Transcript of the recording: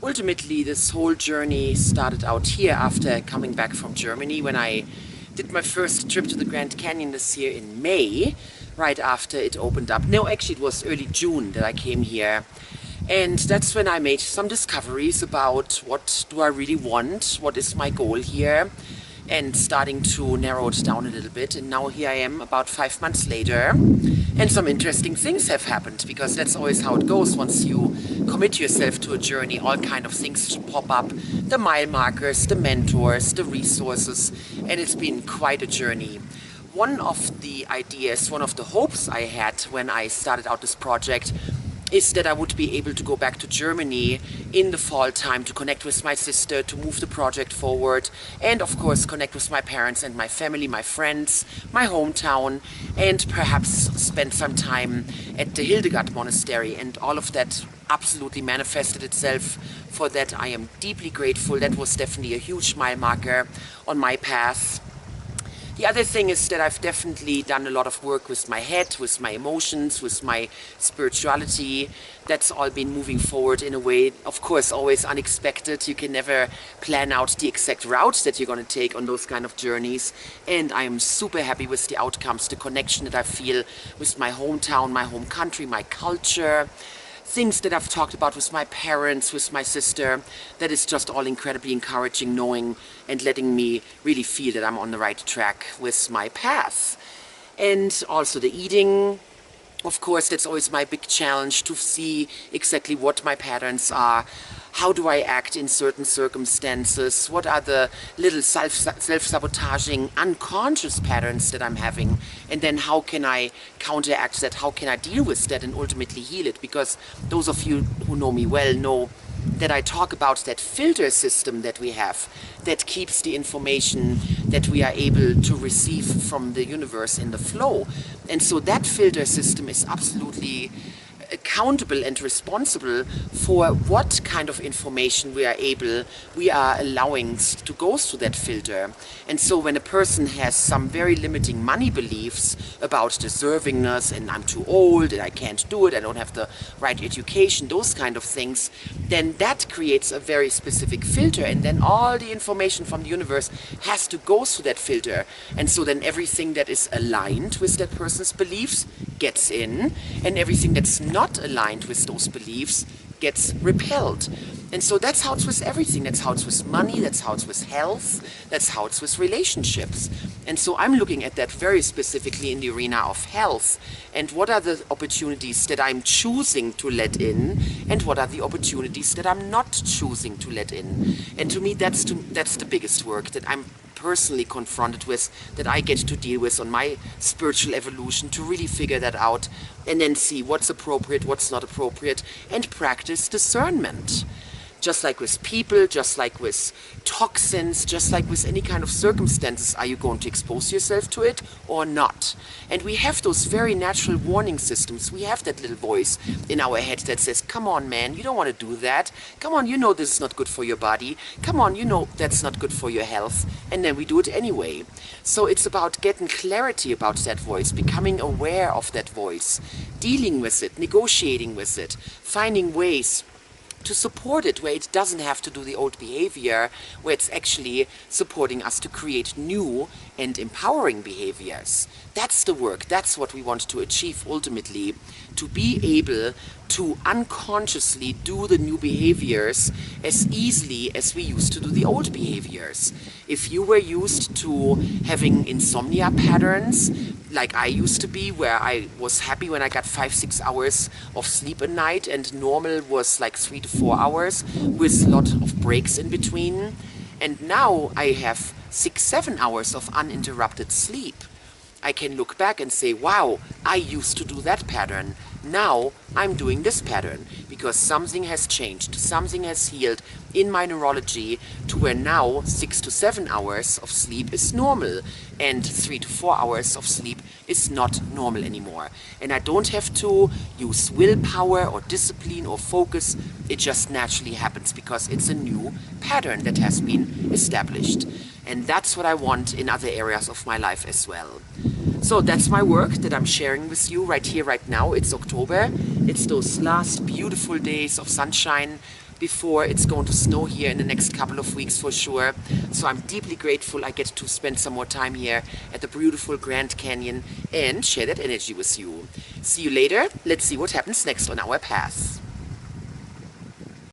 Ultimately, this whole journey started out here after coming back from Germany when I did my first trip to the Grand Canyon this year in May, right after it opened up. No, actually it was early June that I came here. And that's when I made some discoveries about what do I really want, what is my goal here, and starting to narrow it down a little bit. And now here I am about 5 months later, and some interesting things have happened, because that's always how it goes. Once you commit yourself to a journey, all kind of things pop up, the mile markers, the mentors, the resources, and it's been quite a journey. One of the ideas, one of the hopes I had when I started out this project is that I would be able to go back to Germany in the fall time to connect with my sister, to move the project forward, and of course connect with my parents and my family, my friends, my hometown, and perhaps spend some time at the Hildegard Monastery. And all of that absolutely manifested itself. For that I am deeply grateful. That was definitely a huge mile marker on my path. The other thing is that I've definitely done a lot of work with my head, with my emotions, with my spirituality. That's all been moving forward in a way, of course, always unexpected. You can never plan out the exact routes that you're going to take on those kind of journeys. And I am super happy with the outcomes, the connection that I feel with my hometown, my home country, my culture. Things that I've talked about with my parents, with my sister, that is just all incredibly encouraging, knowing and letting me really feel that I'm on the right track with my path. And also the eating. Of course, that's always my big challenge, to see exactly what my patterns are. How do I act in certain circumstances? What are the little self-sabotaging, unconscious patterns that I'm having? And then how can I counteract that? How can I deal with that and ultimately heal it? Because those of you who know me well know that I talk about that filter system that we have that keeps the information that we are able to receive from the universe in the flow. And so that filter system is absolutely accountable and responsible for what kind of information we are allowing to go through that filter. And so when a person has some very limiting money beliefs about deservingness, and I'm too old and I can't do it, I don't have the right education, those kind of things, then that creates a very specific filter, and then all the information from the universe has to go through that filter. And so then everything that is aligned with that person's beliefs gets in, and everything that's not aligned with those beliefs gets repelled. And so that's how it's with everything. That's how it's with money, that's how it's with health, that's how it's with relationships. And so I'm looking at that very specifically in the arena of health, and what are the opportunities that I'm choosing to let in, and what are the opportunities that I'm not choosing to let in. And to me, that's the biggest work that I'm personally confronted with, that I get to deal with on my spiritual evolution, to really figure that out and then see what's appropriate, what's not appropriate, and practice discernment. Just like with people, just like with toxins, just like with any kind of circumstances, are you going to expose yourself to it or not? And we have those very natural warning systems. We have that little voice in our head that says, come on man, you don't want to do that. Come on, you know this is not good for your body. Come on, you know that's not good for your health. And then we do it anyway. So it's about getting clarity about that voice, becoming aware of that voice, dealing with it, negotiating with it, finding ways to support it where it doesn't have to do the old behavior, where it's actually supporting us to create new and empowering behaviors. That's the work, that's what we want to achieve ultimately, to be able to unconsciously do the new behaviors as easily as we used to do the old behaviors. If you were used to having insomnia patterns, like I used to be, where I was happy when I got 5-6 hours of sleep a night, and normal was like 3 to 4 hours with a lot of breaks in between. And now I have 6-7 hours of uninterrupted sleep. I can look back and say, wow, I used to do that pattern. Now I'm doing this pattern because something has changed, something has healed in my neurology to where now 6 to 7 hours of sleep is normal and 3 to 4 hours of sleep is not normal anymore. And I don't have to use willpower or discipline or focus. It just naturally happens because it's a new pattern that has been established. And that's what I want in other areas of my life as well. So that's my work that I'm sharing with you right here, right now. It's October. It's those last beautiful days of sunshine before it's going to snow here in the next couple of weeks for sure. So I'm deeply grateful I get to spend some more time here at the beautiful Grand Canyon and share that energy with you. See you later. Let's see what happens next on our path.